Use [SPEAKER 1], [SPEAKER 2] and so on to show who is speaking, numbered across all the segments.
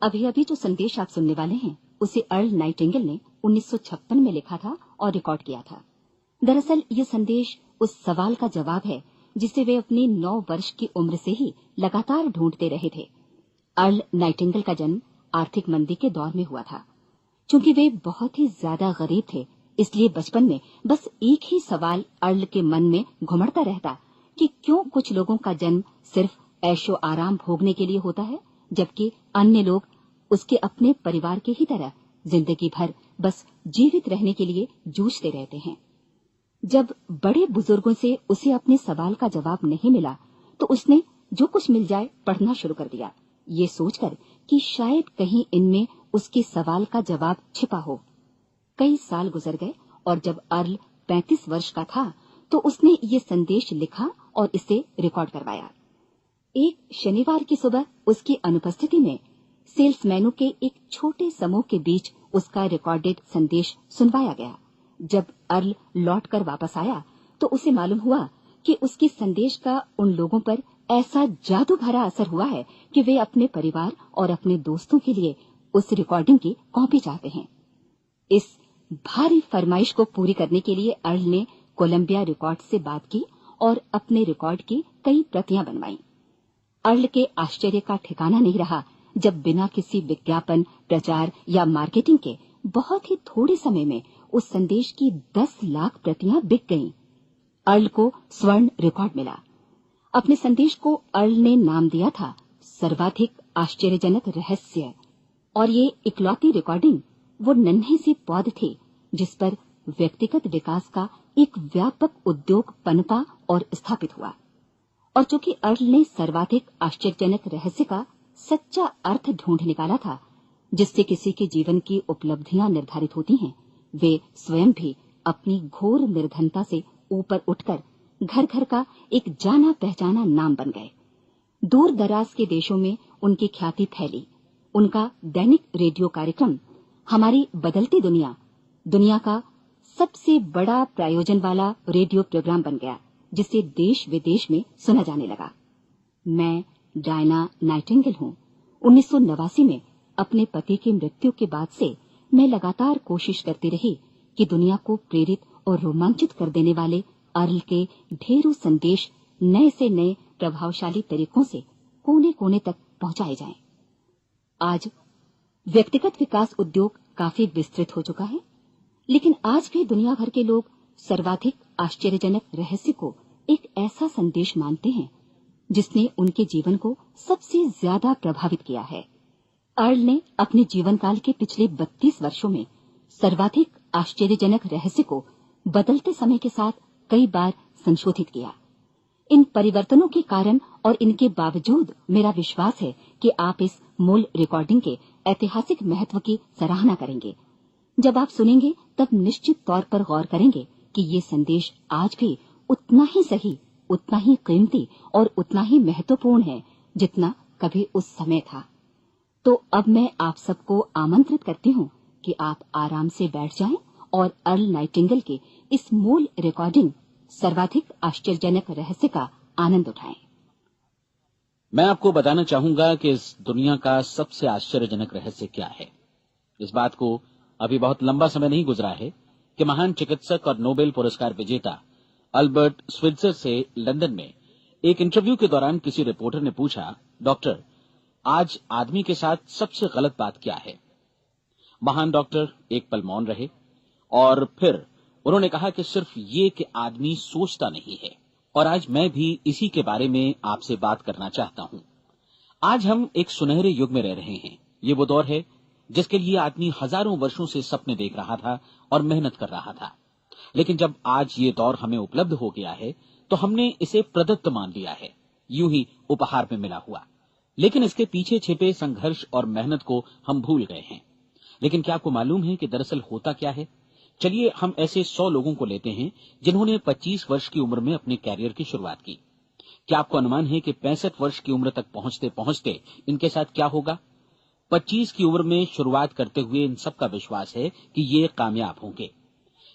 [SPEAKER 1] अभी अभी जो संदेश आप सुनने वाले हैं उसे अर्ल नाइटिंगेल ने 1956 में लिखा था और रिकॉर्ड किया था। दरअसल ये संदेश उस सवाल का जवाब है जिसे वे अपनी 9 वर्ष की उम्र से ही लगातार ढूंढते रहे थे। अर्ल नाइटिंगेल का जन्म आर्थिक मंदी के दौर में हुआ था। चूंकि वे बहुत ही ज्यादा गरीब थे, इसलिए बचपन में बस एक ही सवाल अर्ल के मन में घुमड़ता रहता कि क्यों कुछ लोगों का जन्म सिर्फ ऐशो आराम भोगने के लिए होता है, जबकि अन्य लोग उसके अपने परिवार के ही तरह जिंदगी भर बस जीवित रहने के लिए जूझते रहते हैं। जब बड़े बुजुर्गों से उसे अपने सवाल का जवाब नहीं मिला, तो उसने जो कुछ मिल जाए पढ़ना शुरू कर दिया, ये सोचकर कि शायद कहीं इनमें उसके सवाल का जवाब छिपा हो। कई साल गुजर गए और जब अर्ल 35 वर्ष का था, तो उसने ये संदेश लिखा और इसे रिकॉर्ड करवाया। एक शनिवार की सुबह उसकी अनुपस्थिति में सेल्समैनों के एक छोटे समूह के बीच उसका रिकॉर्डेड संदेश सुनवाया गया। जब अर्ल लौटकर वापस आया, तो उसे मालूम हुआ कि उसके संदेश का उन लोगों पर ऐसा जादू भरा असर हुआ है कि वे अपने परिवार और अपने दोस्तों के लिए उस रिकॉर्डिंग की कॉपी चाहते हैं। इस भारी फरमाइश को पूरी करने के लिए अर्ल ने कोलंबिया रिकॉर्ड से बात की और अपने रिकॉर्ड की कई प्रतियां बनवाईं। अर्ल के आश्चर्य का ठिकाना नहीं रहा जब बिना किसी विज्ञापन, प्रचार या मार्केटिंग के बहुत ही थोड़े समय में उस संदेश की 10 लाख प्रतियां बिक गईं। अर्ल को स्वर्ण रिकॉर्ड मिला। अपने संदेश को अर्ल ने नाम दिया था सर्वाधिक आश्चर्यजनक रहस्य, और ये इकलौती रिकॉर्डिंग वो नन्हे से पौध थे जिस पर व्यक्तिगत विकास का एक व्यापक उद्योग पनपा और स्थापित हुआ। और चूंकि अर्ल ने सर्वाधिक आश्चर्यजनक रहस्य का सच्चा अर्थ ढूंढ निकाला था, जिससे किसी के जीवन की उपलब्धियां निर्धारित होती हैं, वे स्वयं भी अपनी घोर निर्धनता से ऊपर उठकर घर घर का एक जाना पहचाना नाम बन गए। दूर दराज के देशों में उनकी ख्याति फैली। उनका दैनिक रेडियो कार्यक्रम हमारी बदलती दुनिया का सबसे बड़ा प्रायोजन वाला रेडियो प्रोग्राम बन गया, जिसे देश विदेश में सुना जाने लगा। मैं डायना नाइटिंगेल हूँ। 1989 में अपने पति की मृत्यु के बाद से मैं लगातार कोशिश करती रही कि दुनिया को प्रेरित और रोमांचित कर देने वाले अर्ल के ढेरों संदेश नए से नए प्रभावशाली तरीकों से कोने कोने तक पहुंचाए जाएं। आज व्यक्तिगत विकास उद्योग काफी विस्तृत हो चुका है, लेकिन आज भी दुनिया भर के लोग सर्वाधिक आश्चर्यजनक रहस्य को एक ऐसा संदेश मानते हैं जिसने उनके जीवन को सबसे ज्यादा प्रभावित किया है। अर्ल ने अपने जीवन काल के पिछले 32 वर्षों में सर्वाधिक आश्चर्यजनक रहस्य को बदलते समय के साथ कई बार संशोधित किया। इन परिवर्तनों के कारण और इनके बावजूद मेरा विश्वास है कि आप इस मूल रिकॉर्डिंग के ऐतिहासिक महत्व की सराहना करेंगे। जब आप सुनेंगे तब निश्चित तौर पर गौर करेंगे कि ये संदेश आज भी उतना ही सही, उतना ही कीमती और उतना ही महत्वपूर्ण है जितना कभी उस समय था। तो अब मैं आप सबको आमंत्रित करती हूँ कि आप आराम से बैठ जाएं और अर्ल नाइटिंगेल के इस मूल रिकॉर्डिंग सर्वाधिक आश्चर्यजनक रहस्य का आनंद उठाएं।
[SPEAKER 2] मैं आपको बताना चाहूंगा कि इस दुनिया का सबसे आश्चर्यजनक रहस्य क्या है। इस बात को अभी बहुत लंबा समय नहीं गुजरा है कि महान चिकित्सक और नोबेल पुरस्कार विजेता अल्बर्ट स्विट्जर से लंदन में एक इंटरव्यू के दौरान किसी रिपोर्टर ने पूछा, डॉक्टर, आज आदमी के साथ सबसे गलत बात क्या है? महान डॉक्टर एक पल मौन रहे और फिर उन्होंने कहा कि सिर्फ ये कि आदमी सोचता नहीं है। और आज मैं भी इसी के बारे में आपसे बात करना चाहता हूं। आज हम एक सुनहरे युग में रह रहे हैं। ये वो दौर है जिसके लिए आदमी हजारों वर्षों से सपने देख रहा था और मेहनत कर रहा था। लेकिन जब आज ये दौर हमें उपलब्ध हो गया है तो हमने इसे प्रदत्त मान लिया है, यूं ही उपहार में मिला हुआ। लेकिन इसके पीछे छिपे संघर्ष और मेहनत को हम भूल गए हैं। लेकिन क्या आपको मालूम है कि दरअसल होता क्या है? चलिए हम ऐसे 100 लोगों को लेते हैं जिन्होंने 25 वर्ष की उम्र में अपने कैरियर की शुरुआत की। क्या आपको अनुमान है कि 65 वर्ष की उम्र तक पहुंचते पहुंचते इनके साथ क्या होगा? 25 की उम्र में शुरुआत करते हुए इन सबका विश्वास है कि ये कामयाब होंगे।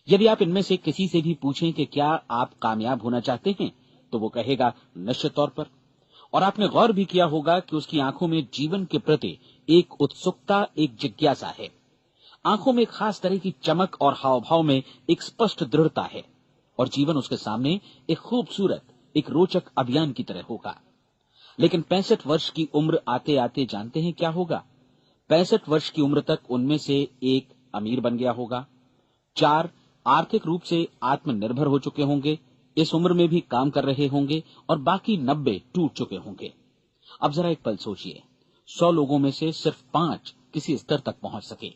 [SPEAKER 2] यदि आप इनमें से किसी से भी पूछें कि क्या आप कामयाब होना चाहते हैं, तो वो कहेगा निश्चित तौर पर। और आपने गौर भी किया होगा कि उसकी आंखों में जीवन के प्रति एक उत्सुकता, एक जिज्ञासा है। आंखों में एक खास तरह की चमक और हाव भाव में एक स्पष्ट दृढ़ता है और जीवन उसके सामने एक खूबसूरत, एक रोचक अभियान की तरह होगा। लेकिन 65 वर्ष की उम्र आते आते जानते हैं क्या होगा? 65 वर्ष की उम्र तक उनमें से एक अमीर बन गया होगा, 4 आर्थिक रूप से आत्मनिर्भर हो चुके होंगे, इस उम्र में भी काम कर रहे होंगे और बाकी 90 टूट चुके होंगे। अब जरा एक पल सोचिए, 100 लोगों में से सिर्फ 5 किसी स्तर तक पहुंच सके।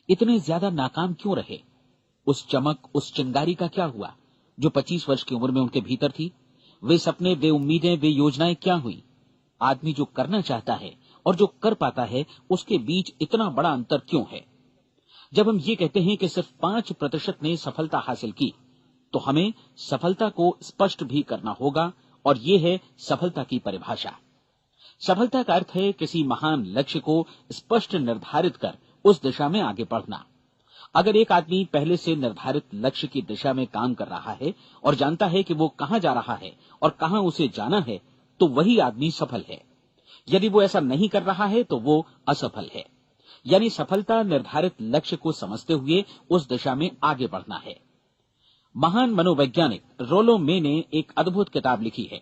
[SPEAKER 2] इतने ज्यादा नाकाम क्यों रहे? उस चमक, उस चिंगारी का क्या हुआ जो 25 वर्ष की उम्र में उनके भीतर थी? वे सपने, वे उम्मीदें, वे योजनाएं क्या हुई? आदमी जो करना चाहता है और जो कर पाता है, उसके बीच इतना बड़ा अंतर क्यों है? जब हम ये कहते हैं कि सिर्फ 5% ने सफलता हासिल की, तो हमें सफलता को स्पष्ट भी करना होगा, और ये है सफलता की परिभाषा। सफलता का अर्थ है किसी महान लक्ष्य को स्पष्ट निर्धारित कर उस दिशा में आगे बढ़ना। अगर एक आदमी पहले से निर्धारित लक्ष्य की दिशा में काम कर रहा है और जानता है कि वो कहां जा रहा है और कहां उसे जाना है, तो वही आदमी सफल है। यदि वो ऐसा नहीं कर रहा है तो वो असफल है। यानी सफलता निर्धारित लक्ष्य को समझते हुए उस दिशा में आगे बढ़ना है। महान मनोवैज्ञानिक रोलो मे ने एक अद्भुत किताब लिखी है,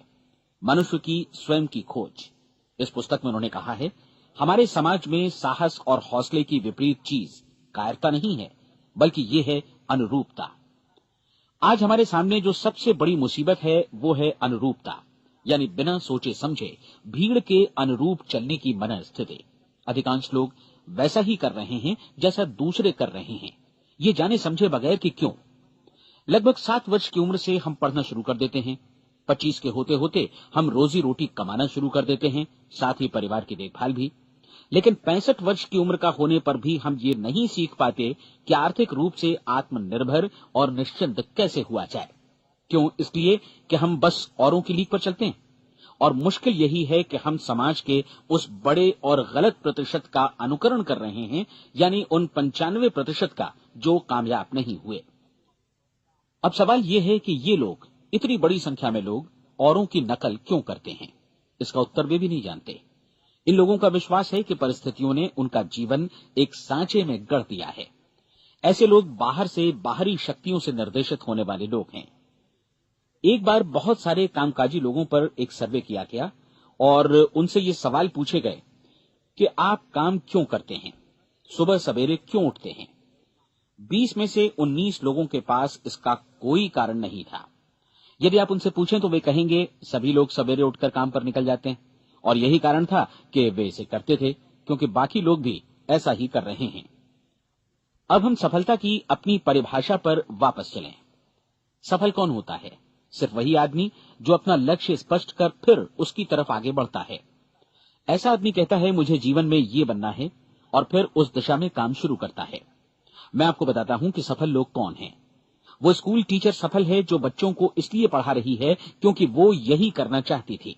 [SPEAKER 2] मनुष्य की स्वयं की खोज। इस पुस्तक में उन्होंने कहा है, हमारे समाज में साहस और हौसले की विपरीत चीज कायरता नहीं है, बल्कि ये है अनुरूपता। आज हमारे सामने जो सबसे बड़ी मुसीबत है वो है अनुरूपता, यानी बिना सोचे समझे भीड़ के अनुरूप चलने की मनस्थिति। अधिकांश लोग वैसा ही कर रहे हैं जैसा दूसरे कर रहे हैं, ये जाने समझे बगैर कि क्यों। लगभग 7 वर्ष की उम्र से हम पढ़ना शुरू कर देते हैं, 25 के होते होते हम रोजी रोटी कमाना शुरू कर देते हैं, साथ ही परिवार की देखभाल भी। लेकिन 65 वर्ष की उम्र का होने पर भी हम ये नहीं सीख पाते कि आर्थिक रूप से आत्मनिर्भर और निश्चिंत कैसे हुआ जाए। क्यों? इसलिए कि हम बस औरों की लीक पर चलते हैं। और मुश्किल यही है कि हम समाज के उस बड़े और गलत प्रतिशत का अनुकरण कर रहे हैं, यानी उन 95% का जो कामयाब नहीं हुए। अब सवाल यह है कि ये लोग, इतनी बड़ी संख्या में लोग, औरों की नकल क्यों करते हैं? इसका उत्तर वे भी नहीं जानते। इन लोगों का विश्वास है कि परिस्थितियों ने उनका जीवन एक सांचे में गढ़ दिया है। ऐसे लोग बाहर से, बाहरी शक्तियों से निर्देशित होने वाले लोग हैं। एक बार बहुत सारे कामकाजी लोगों पर एक सर्वे किया गया और उनसे ये सवाल पूछे गए कि आप काम क्यों करते हैं, सुबह सवेरे क्यों उठते हैं? 20 में से 19 लोगों के पास इसका कोई कारण नहीं था। यदि आप उनसे पूछें तो वे कहेंगे सभी लोग सवेरे उठकर काम पर निकल जाते हैं, और यही कारण था कि वे इसे करते थे क्योंकि बाकी लोग भी ऐसा ही कर रहे हैं। अब हम सफलता की अपनी परिभाषा पर वापस चलें। सफल कौन होता है? सिर्फ वही आदमी जो अपना लक्ष्य स्पष्ट कर फिर उसकी तरफ आगे बढ़ता है। ऐसा आदमी कहता है मुझे जीवन में ये बनना है, और फिर उस दिशा में काम शुरू करता है। मैं आपको बताता हूं कि सफल लोग कौन हैं। वो स्कूल टीचर सफल है जो बच्चों को इसलिए पढ़ा रही है क्योंकि वो यही करना चाहती थी।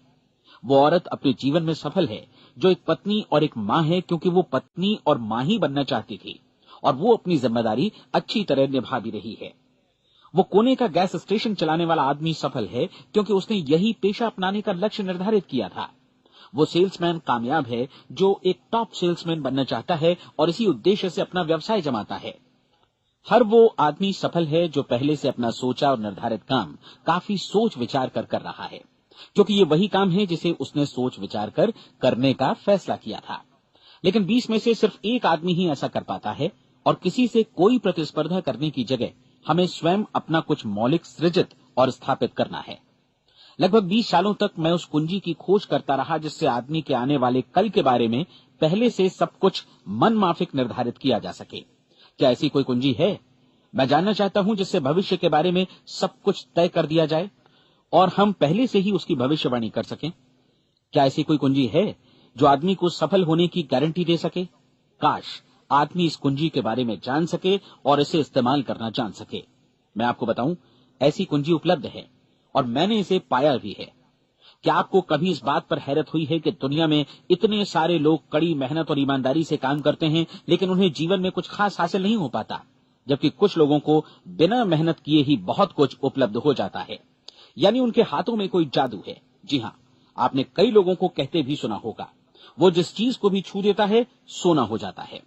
[SPEAKER 2] वो औरत अपने जीवन में सफल है जो एक पत्नी और एक मां है क्योंकि वो पत्नी और मां ही बनना चाहती थी, और वो अपनी जिम्मेदारी अच्छी तरह निभा भी रही है। वो कोने का गैस स्टेशन चलाने वाला आदमी सफल है क्योंकि उसने यही पेशा अपनाने का लक्ष्य निर्धारित किया था। वो सेल्समैन कामयाब है जो एक टॉप सेल्समैन बनना चाहता है और इसी उद्देश्य से अपना व्यवसाय जमाता है। हर वो आदमी सफल है जो पहले से अपना सोचा और निर्धारित काम काफी सोच विचार कर रहा है, क्योंकि ये वही काम है जिसे उसने सोच विचार कर करने का फैसला किया था। लेकिन 20 में से सिर्फ एक आदमी ही ऐसा कर पाता है, और किसी से कोई प्रतिस्पर्धा करने की जगह हमें स्वयं अपना कुछ मौलिक सृजित और स्थापित करना है। लगभग 20 सालों तक मैं उस कुंजी की खोज करता रहा जिससे आदमी के आने वाले कल के बारे में पहले से सब कुछ मन माफिक निर्धारित किया जा सके। क्या ऐसी कोई कुंजी है? मैं जानना चाहता हूं जिससे भविष्य के बारे में सब कुछ तय कर दिया जाए और हम पहले से ही उसकी भविष्यवाणी कर सकें। क्या ऐसी कोई कुंजी है जो आदमी को सफल होने की गारंटी दे सके? काश आदमी इस कुंजी के बारे में जान सके और इसे इस्तेमाल करना जान सके। मैं आपको बताऊं, ऐसी कुंजी उपलब्ध है और मैंने इसे पाया भी है। क्या आपको कभी इस बात पर हैरत हुई है कि दुनिया में इतने सारे लोग कड़ी मेहनत और ईमानदारी से काम करते हैं, लेकिन उन्हें जीवन में कुछ खास हासिल नहीं हो पाता, जबकि कुछ लोगों को बिना मेहनत किए ही बहुत कुछ उपलब्ध हो जाता है। यानी उनके हाथों में कोई जादू है। जी हां, आपने कई लोगों को कहते भी सुना होगा, वो जिस चीज को भी छू देता है सोना हो जाता है।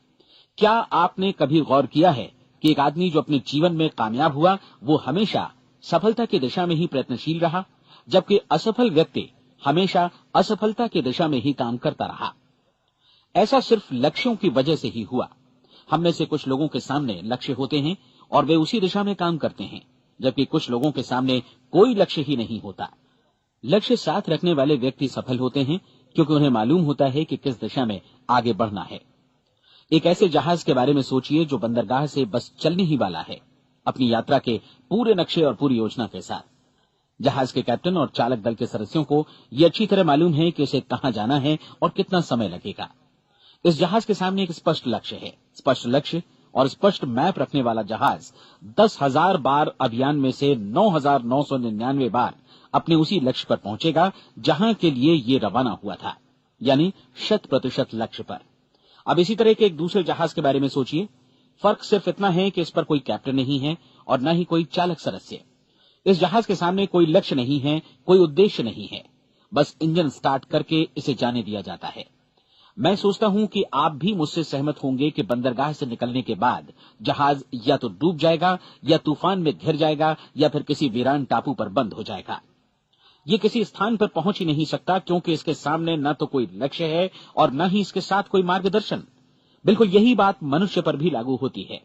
[SPEAKER 2] क्या आपने कभी गौर किया है कि एक आदमी जो अपने जीवन में कामयाब हुआ वो हमेशा सफलता की दिशा में ही प्रयत्नशील रहा, जबकि असफल व्यक्ति हमेशा असफलता की दिशा में ही काम करता रहा। ऐसा सिर्फ लक्ष्यों की वजह से ही हुआ। हम में से कुछ लोगों के सामने लक्ष्य होते हैं और वे उसी दिशा में काम करते हैं, जबकि कुछ लोगों के सामने कोई लक्ष्य ही नहीं होता। लक्ष्य साथ रखने वाले व्यक्ति सफल होते हैं क्योंकि उन्हें मालूम होता है कि किस दिशा में आगे बढ़ना है। एक ऐसे जहाज के बारे में सोचिए जो बंदरगाह से बस चलने ही वाला है, अपनी यात्रा के पूरे नक्शे और पूरी योजना के साथ। जहाज के कैप्टन और चालक दल के सदस्यों को यह अच्छी तरह मालूम है कि उसे कहां जाना है और कितना समय लगेगा। इस जहाज के सामने एक स्पष्ट लक्ष्य है। स्पष्ट लक्ष्य और स्पष्ट मैप रखने वाला जहाज 10,000 बार अभियान में से 9,999 बार अपने उसी लक्ष्य पर पहुंचेगा जहां के लिए ये रवाना हुआ था, यानी 100% लक्ष्य पर। अब इसी तरह के एक दूसरे जहाज के बारे में सोचिए। फर्क सिर्फ इतना है कि इस पर कोई कैप्टन नहीं है और न ही कोई चालक सदस्य। इस जहाज के सामने कोई लक्ष्य नहीं है, कोई उद्देश्य नहीं है, बस इंजन स्टार्ट करके इसे जाने दिया जाता है। मैं सोचता हूं कि आप भी मुझसे सहमत होंगे कि बंदरगाह से निकलने के बाद जहाज या तो डूब जाएगा या तूफान में घिर जाएगा या फिर किसी वीरान टापू पर बंद हो जाएगा। ये किसी स्थान पर पहुंच ही नहीं सकता क्योंकि इसके सामने न तो कोई लक्ष्य है और न ही इसके साथ कोई मार्गदर्शन। बिल्कुल यही बात मनुष्य पर भी लागू होती है।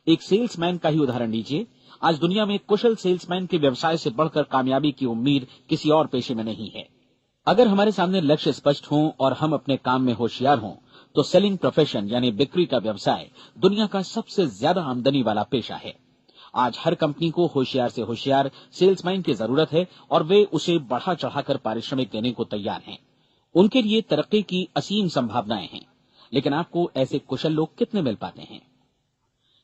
[SPEAKER 2] एक सेल्समैन का ही उदाहरण लीजिए। आज दुनिया में कुशल सेल्समैन के व्यवसाय से बढ़कर कामयाबी की उम्मीद किसी और पेशे में नहीं है। अगर हमारे सामने लक्ष्य स्पष्ट हों और हम अपने काम में होशियार हों तो सेलिंग प्रोफेशन यानी बिक्री का व्यवसाय दुनिया का सबसे ज्यादा आमदनी वाला पेशा है। आज हर कंपनी को होशियार से होशियार सेल्समैन की जरूरत है और वे उसे बढ़ा चढ़ाकर पारिश्रमिक देने को तैयार हैं। उनके लिए तरक्की की असीम संभावनाएं हैं, लेकिन आपको ऐसे कुशल लोग कितने मिल पाते हैं?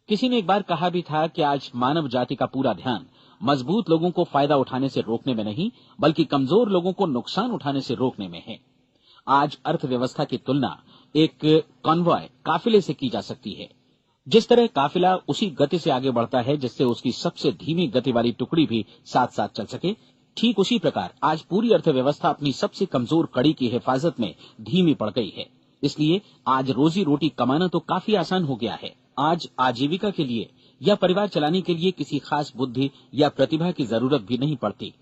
[SPEAKER 2] किसी ने एक बार कहा भी था कि आज मानव जाति का पूरा ध्यान मजबूत लोगों को फायदा उठाने से रोकने में नहीं, बल्कि कमजोर लोगों को नुकसान उठाने से रोकने में है। आज अर्थव्यवस्था की तुलना एक कॉन्वॉय काफिले से की जा सकती है। जिस तरह काफिला उसी गति से आगे बढ़ता है जिससे उसकी सबसे धीमी गति वाली टुकड़ी भी साथ साथ चल सके, ठीक उसी प्रकार आज पूरी अर्थव्यवस्था अपनी सबसे कमजोर कड़ी की हिफाजत में धीमी पड़ गई है। इसलिए आज रोजी रोटी कमाना तो काफी आसान हो गया है। आज आजीविका के लिए या परिवार चलाने के लिए किसी खास बुद्धि या प्रतिभा की जरूरत भी नहीं पड़ती।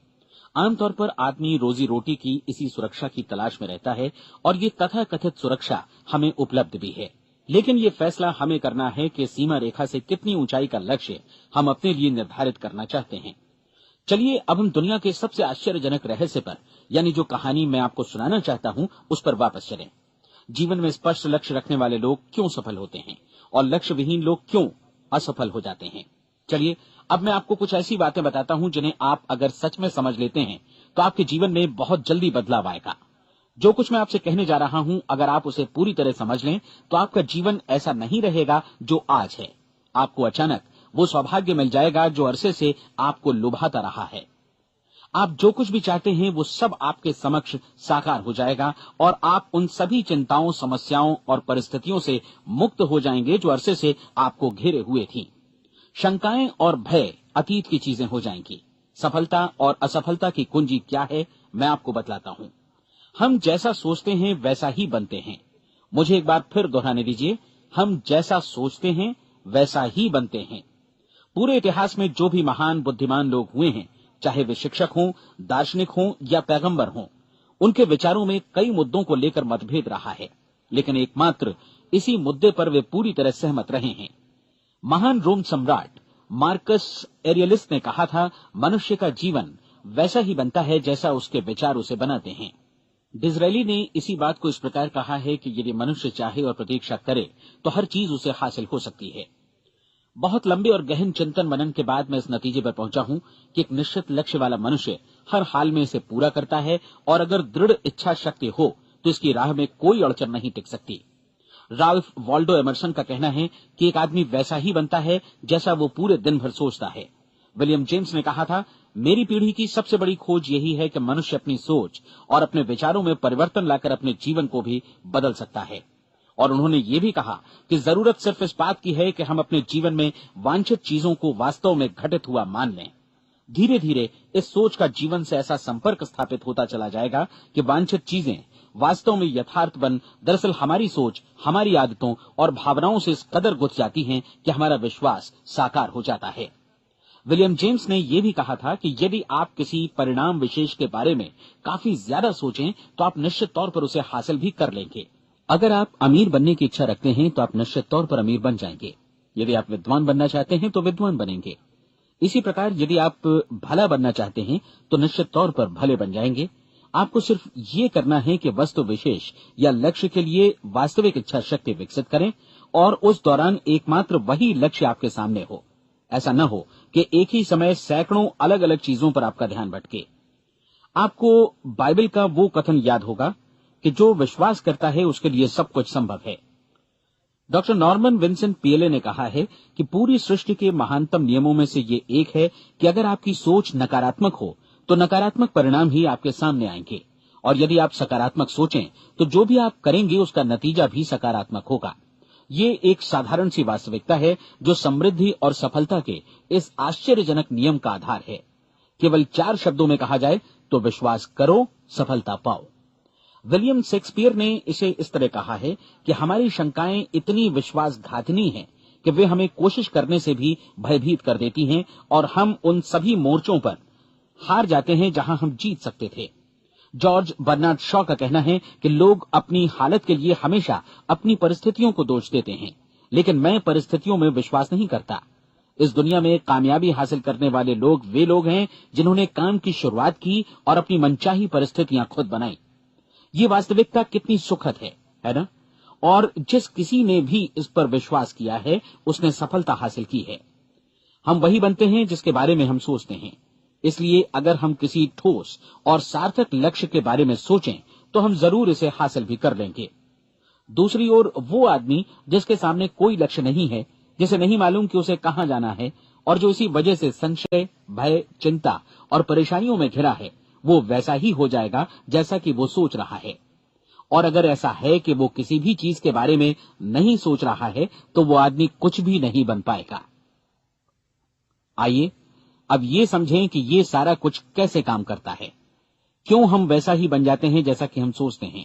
[SPEAKER 2] आमतौर पर आदमी रोजी रोटी की इसी सुरक्षा की तलाश में रहता है और ये तथाकथित सुरक्षा हमें उपलब्ध भी है। लेकिन ये फैसला हमें करना है कि सीमा रेखा से कितनी ऊंचाई का लक्ष्य हम अपने लिए निर्धारित करना चाहते हैं। चलिए अब हम दुनिया के सबसे आश्चर्यजनक रहस्य पर, यानी जो कहानी मैं आपको सुनाना चाहता हूं, उस पर वापस चलें। जीवन में स्पष्ट लक्ष्य रखने वाले लोग क्यों सफल होते हैं और लक्ष्य विहीन लोग क्यों असफल हो जाते हैं। चलिए अब मैं आपको कुछ ऐसी बातें बताता हूं जिन्हें आप अगर सच में समझ लेते हैं तो आपके जीवन में बहुत जल्दी बदलाव आएगा। जो कुछ मैं आपसे कहने जा रहा हूं, अगर आप उसे पूरी तरह समझ लें तो आपका जीवन ऐसा नहीं रहेगा जो आज है। आपको अचानक वो सौभाग्य मिल जाएगा जो अरसे से आपको लुभाता रहा है। आप जो कुछ भी चाहते हैं वो सब आपके समक्ष साकार हो जाएगा और आप उन सभी चिंताओं, समस्याओं और परिस्थितियों से मुक्त हो जाएंगे जो अरसे से आपको घेरे हुए थी। शंकाएं और भय अतीत की चीजें हो जाएंगी। सफलता और असफलता की कुंजी क्या है, मैं आपको बतलाता हूं। हम जैसा सोचते हैं वैसा ही बनते हैं। मुझे एक बार फिर दोहराने दीजिए, हम जैसा सोचते हैं वैसा ही बनते हैं। पूरे इतिहास में जो भी महान बुद्धिमान लोग हुए हैं, चाहे वे शिक्षक हों, दार्शनिक हों या पैगंबर हों, उनके विचारों में कई मुद्दों को लेकर मतभेद रहा है, लेकिन एकमात्र इसी मुद्दे पर वे पूरी तरह सहमत रहे हैं। महान रोम सम्राट मार्कस एरियलिस ने कहा था, मनुष्य का जीवन वैसा ही बनता है जैसा उसके विचार उसे बनाते हैं। डिज़रायली ने इसी बात को इस प्रकार कहा है कि यदि मनुष्य चाहे और प्रतीक्षा करे तो हर चीज उसे हासिल हो सकती है। बहुत लंबे और गहन चिंतन मनन के बाद मैं इस नतीजे पर पहुंचा हूं कि एक निश्चित लक्ष्य वाला मनुष्य हर हाल में इसे पूरा करता है और अगर दृढ़ इच्छा शक्ति हो तो इसकी राह में कोई अड़चन नहीं टिक सकती। राल्फ वॉल्डो एमर्सन का कहना है कि एक आदमी वैसा ही बनता है जैसा वो पूरे दिन भर सोचता है। विलियम जेम्स ने कहा था, मेरी पीढ़ी की सबसे बड़ी खोज यही है कि मनुष्य अपनी सोच और अपने विचारों में परिवर्तन लाकर अपने जीवन को भी बदल सकता है। और उन्होंने ये भी कहा कि जरूरत सिर्फ इस बात की है कि हम अपने जीवन में वांछित चीजों को वास्तव में घटित हुआ मान लें। धीरे धीरे इस सोच का जीवन से ऐसा संपर्क स्थापित होता चला जाएगा कि वांछित चीजें वास्तव में यथार्थपन दरअसल हमारी सोच, हमारी आदतों और भावनाओं से इस कदर गुथ जाती हैं कि हमारा विश्वास साकार हो जाता है। विलियम जेम्स ने यह भी कहा था कि यदि आप किसी परिणाम विशेष के बारे में काफी ज्यादा सोचें तो आप निश्चित तौर पर उसे हासिल भी कर लेंगे। अगर आप अमीर बनने की इच्छा रखते हैं तो आप निश्चित तौर पर अमीर बन जाएंगे। यदि आप विद्वान बनना चाहते हैं तो विद्वान बनेंगे। इसी प्रकार यदि आप भला बनना चाहते हैं तो निश्चित तौर पर भले बन जाएंगे। आपको सिर्फ ये करना है कि वस्तु विशेष या लक्ष्य के लिए वास्तविक इच्छा शक्ति विकसित करें और उस दौरान एकमात्र वही लक्ष्य आपके सामने हो। ऐसा न हो कि एक ही समय सैकड़ों अलग अलग चीजों पर आपका ध्यान भटके। आपको बाइबल का वो कथन याद होगा कि जो विश्वास करता है उसके लिए सब कुछ संभव है। डॉक्टर नॉर्मन विंसेंट पीएले ने कहा है कि पूरी सृष्टि के महानतम नियमों में से ये एक है कि अगर आपकी सोच नकारात्मक हो तो नकारात्मक परिणाम ही आपके सामने आएंगे, और यदि आप सकारात्मक सोचें तो जो भी आप करेंगे उसका नतीजा भी सकारात्मक होगा। ये एक साधारण सी वास्तविकता है जो समृद्धि और सफलता के इस आश्चर्यजनक नियम का आधार है। केवल 4 शब्दों में कहा जाए तो विश्वास करो, सफलता पाओ। विलियम शेक्सपियर ने इसे इस तरह कहा है कि हमारी शंकाएं इतनी विश्वासघातिनी हैं कि वे हमें कोशिश करने से भी भयभीत कर देती हैं और हम उन सभी मोर्चों पर हार जाते हैं जहां हम जीत सकते थे। जॉर्ज बर्नार्ड शॉ का कहना है कि लोग अपनी हालत के लिए हमेशा अपनी परिस्थितियों को दोष देते हैं, लेकिन मैं परिस्थितियों में विश्वास नहीं करता। इस दुनिया में कामयाबी हासिल करने वाले लोग वे लोग हैं जिन्होंने काम की शुरुआत की और अपनी मनचाही परिस्थितियां खुद बनाई। ये वास्तविकता कितनी सुखद है ना? और जिस किसी ने भी इस पर विश्वास किया है उसने सफलता हासिल की है। हम वही बनते हैं जिसके बारे में हम सोचते हैं। इसलिए अगर हम किसी ठोस और सार्थक लक्ष्य के बारे में सोचें तो हम जरूर इसे हासिल भी कर लेंगे। दूसरी ओर वो आदमी जिसके सामने कोई लक्ष्य नहीं है, जिसे नहीं मालूम कि उसे कहां जाना है और जो इसी वजह से संशय, भय, चिंता और परेशानियों में घिरा है, वो वैसा ही हो जाएगा जैसा कि वो सोच रहा है। और अगर ऐसा है कि वो किसी भी चीज के बारे में नहीं सोच रहा है तो वो आदमी कुछ भी नहीं बन पाएगा। आइए अब ये समझें कि ये सारा कुछ कैसे काम करता है, क्यों हम वैसा ही बन जाते हैं जैसा कि हम सोचते हैं।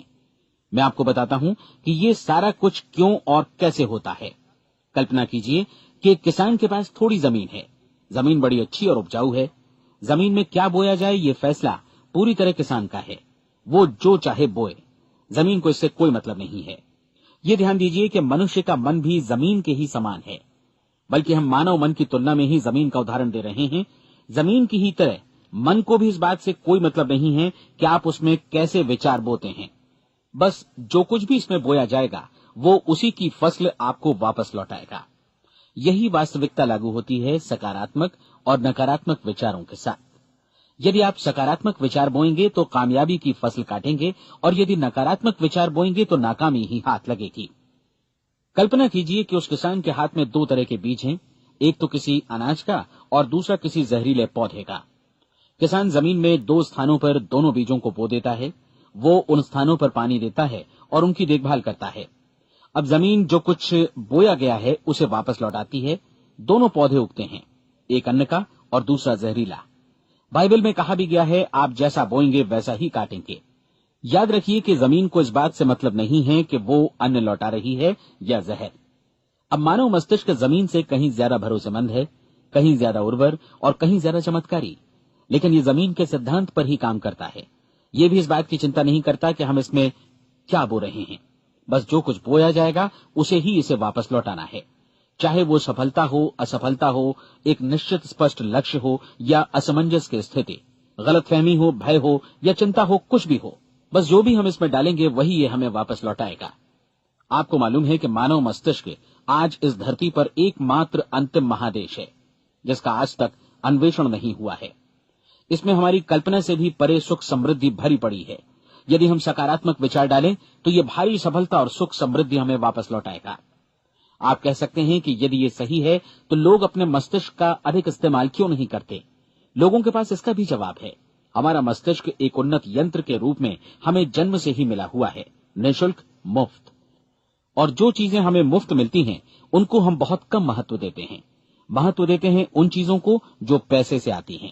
[SPEAKER 2] मैं आपको बताता हूं कि ये सारा कुछ क्यों और कैसे होता है। कल्पना कीजिए कि एक किसान के पास थोड़ी जमीन है। जमीन बड़ी अच्छी और उपजाऊ है। जमीन में क्या बोया जाए ये फैसला पूरी तरह किसान का है। वो जो चाहे बोए, जमीन को इससे कोई मतलब नहीं है। ये ध्यान दीजिए कि मनुष्य का मन भी जमीन के ही समान है, बल्कि हम मानव मन की तुलना में ही जमीन का उदाहरण दे रहे हैं। जमीन की ही तरह मन को भी इस बात से कोई मतलब नहीं है कि आप उसमें कैसे विचार बोते हैं। बस जो कुछ भी इसमें बोया जाएगा वो उसी की फसल आपको वापस लौटाएगा। यही वास्तविकता लागू होती है सकारात्मक और नकारात्मक विचारों के साथ। यदि आप सकारात्मक विचार बोएंगे तो कामयाबी की फसल काटेंगे, और यदि नकारात्मक विचार बोएंगे तो नाकामी ही हाथ लगेगी। कल्पना कीजिए कि उस किसान के हाथ में 2 तरह के बीज हैं, एक तो किसी अनाज का और दूसरा किसी जहरीले पौधे का। किसान जमीन में 2 स्थानों पर दोनों बीजों को बो देता है। वो उन स्थानों पर पानी देता है और उनकी देखभाल करता है। अब जमीन जो कुछ बोया गया है उसे वापस लौटाती है। दोनों पौधे उगते हैं, एक अन्न का और दूसरा जहरीला। बाइबल में कहा भी गया है, आप जैसा बोएंगे वैसा ही काटेंगे। याद रखिए कि जमीन को इस बात से मतलब नहीं है कि वो अन्न लौटा रही है या जहर। अब मानव मस्तिष्क जमीन से कहीं ज्यादा भरोसेमंद है, कहीं ज्यादा उर्वर और कहीं ज्यादा चमत्कारी, लेकिन ये जमीन के सिद्धांत पर ही काम करता है। ये भी इस बात की चिंता नहीं करता कि हम इसमें क्या बो रहे हैं। बस जो कुछ बोया जाएगा उसे ही इसे वापस लौटाना है, चाहे वो सफलता हो, असफलता हो, एक निश्चित स्पष्ट लक्ष्य हो या असमंजस की स्थिति, गलतफहमी हो, भय हो या चिंता हो, कुछ भी हो। बस जो भी हम इसमें डालेंगे वही ये हमें वापस लौटाएगा। आपको मालूम है कि मानव मस्तिष्क आज इस धरती पर एकमात्र अंतिम महादेश है जिसका आज तक अन्वेषण नहीं हुआ है। इसमें हमारी कल्पना से भी परे सुख समृद्धि भरी पड़ी है। यदि हम सकारात्मक विचार डालें तो ये भारी सफलता और सुख समृद्धि हमें वापस लौटाएगा। आप कह सकते हैं कि यदि ये सही है तो लोग अपने मस्तिष्क का अधिक इस्तेमाल क्यों नहीं करते? लोगों के पास इसका भी जवाब है। हमारा मस्तिष्क एक उन्नत यंत्र के रूप में हमें जन्म से ही मिला हुआ है, निःशुल्क, मुफ्त। और जो चीजें हमें मुफ्त मिलती हैं उनको हम बहुत कम महत्व देते हैं। महत्व देते हैं उन चीजों को जो पैसे से आती हैं,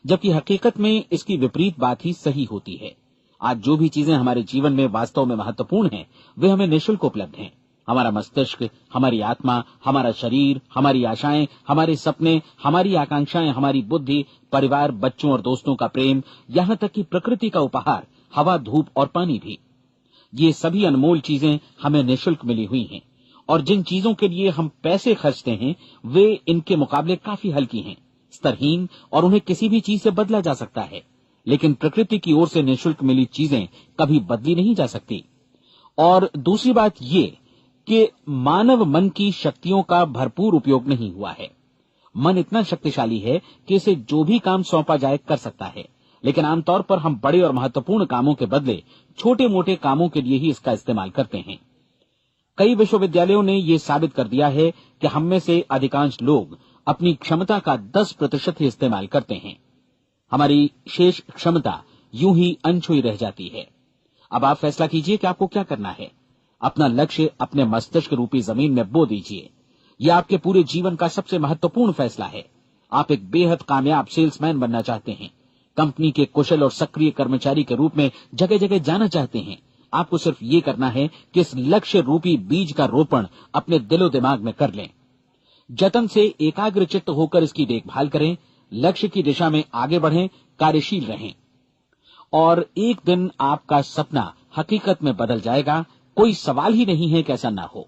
[SPEAKER 2] जबकि हकीकत में इसकी विपरीत बात ही सही होती है। आज जो भी चीजें हमारे जीवन में वास्तव में महत्वपूर्ण हैं, वे हमें निःशुल्क उपलब्ध हैं। हमारा मस्तिष्क, हमारी आत्मा, हमारा शरीर, हमारी आशाएं, हमारे सपने, हमारी आकांक्षाएं, हमारी बुद्धि, परिवार, बच्चों और दोस्तों का प्रेम, यहाँ तक कि प्रकृति का उपहार, हवा, धूप और पानी भी, ये सभी अनमोल चीजें हमें निःशुल्क मिली हुई हैं। और जिन चीजों के लिए हम पैसे खर्चते हैं, वे इनके मुकाबले काफी हल्की हैं, स्तरहीन, और उन्हें किसी भी चीज से बदला जा सकता है। लेकिन प्रकृति की ओर से निःशुल्क मिली चीजें कभी बदली नहीं जा सकती। और दूसरी बात ये कि मानव मन की शक्तियों का भरपूर उपयोग नहीं हुआ है। मन इतना शक्तिशाली है कि इसे जो भी काम सौंपा जाए कर सकता है, लेकिन आमतौर पर हम बड़े और महत्वपूर्ण कामों के बदले छोटे मोटे कामों के लिए ही इसका इस्तेमाल करते हैं। कई विश्वविद्यालयों ने यह साबित कर दिया है कि हम में से अधिकांश लोग अपनी क्षमता का 10% ही इस्तेमाल करते हैं। हमारी शेष क्षमता यूं ही अनछुई रह जाती है। अब आप फैसला कीजिए कि आपको क्या करना है। अपना लक्ष्य अपने मस्तिष्क रूपी जमीन में बो दीजिए। यह आपके पूरे जीवन का सबसे महत्वपूर्ण फैसला है। आप एक बेहद कामयाब सेल्समैन बनना चाहते हैं, कंपनी के कुशल और सक्रिय कर्मचारी के रूप में जगह जगह जाना चाहते हैं। आपको सिर्फ ये करना है कि इस लक्ष्य रूपी बीज का रोपण अपने दिलो दिमाग में कर लें। जतन से एकाग्रचित्त होकर इसकी देखभाल करें, लक्ष्य की दिशा में आगे बढ़ें, कार्यशील रहें, और एक दिन आपका सपना हकीकत में बदल जाएगा। कोई सवाल ही नहीं है कि ऐसा ना हो।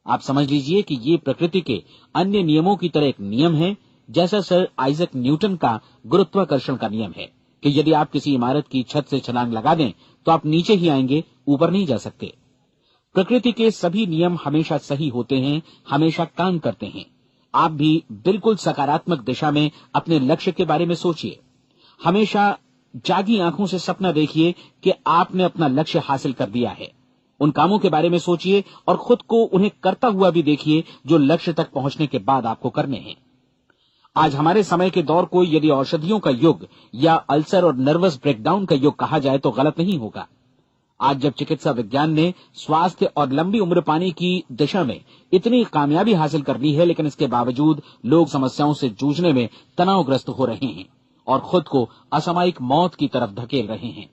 [SPEAKER 2] आप समझ लीजिए कि ये प्रकृति के अन्य नियमों की तरह एक नियम है, जैसा सर आइजक न्यूटन का गुरुत्वाकर्षण का नियम है कि यदि आप किसी इमारत की छत से छलांग लगा दें तो आप नीचे ही आएंगे, ऊपर नहीं जा सकते। प्रकृति के सभी नियम हमेशा सही होते हैं, हमेशा काम करते हैं। आप भी बिल्कुल सकारात्मक दिशा में अपने लक्ष्य के बारे में सोचिए। हमेशा जागी आंखों से सपना देखिए कि आपने अपना लक्ष्य हासिल कर दिया है। उन कामों के बारे में सोचिए और खुद को उन्हें करता हुआ भी देखिए जो लक्ष्य तक पहुंचने के बाद आपको करने हैं। आज हमारे समय के दौर को यदि औषधियों का युग या अल्सर और नर्वस ब्रेकडाउन का युग कहा जाए तो गलत नहीं होगा। आज जब चिकित्सा विज्ञान ने स्वास्थ्य और लंबी उम्र पाने की दिशा में इतनी कामयाबी हासिल कर ली है, लेकिन इसके बावजूद लोग समस्याओं से जूझने में तनावग्रस्त हो रहे हैं और खुद को असामयिक मौत की तरफ धकेल रहे हैं।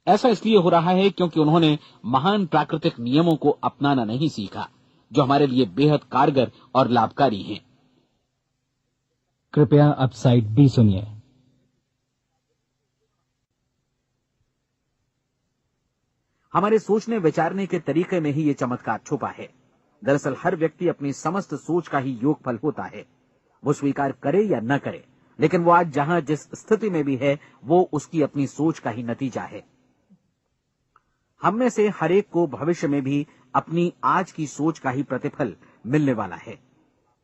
[SPEAKER 2] ऐसा इसलिए हो रहा है क्योंकि उन्होंने महान प्राकृतिक नियमों को अपनाना नहीं सीखा, जो हमारे लिए बेहद कारगर और लाभकारी हैं।
[SPEAKER 3] कृपया अब साइड बी सुनिए।
[SPEAKER 2] हमारे सोचने विचारने के तरीके में ही ये चमत्कार छुपा है। दरअसल हर व्यक्ति अपनी समस्त सोच का ही योगफल होता है, वो स्वीकार करे या न करे, लेकिन वो आज जहां जिस स्थिति में भी है वो उसकी अपनी सोच का ही नतीजा है। हम में से हर एक को भविष्य में भी अपनी आज की सोच का ही प्रतिफल मिलने वाला है,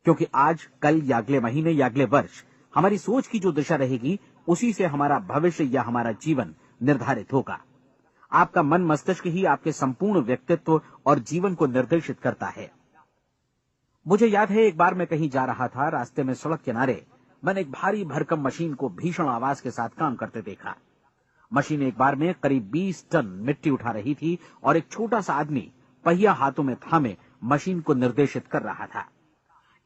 [SPEAKER 2] क्योंकि आज, कल या अगले महीने या अगले वर्ष हमारी सोच की जो दिशा रहेगी उसी से हमारा भविष्य या हमारा जीवन निर्धारित होगा। आपका मन मस्तिष्क ही आपके संपूर्ण व्यक्तित्व और जीवन को निर्देशित करता है। मुझे याद है एक बार मैं कहीं जा रहा था, रास्ते में सड़क किनारे मैंने एक भारी भरकम मशीन को भीषण आवाज के साथ काम करते देखा। मशीन एक बार में करीब 20 टन मिट्टी उठा रही थी और एक छोटा सा आदमी पहिया हाथों में थामे मशीन को निर्देशित कर रहा था।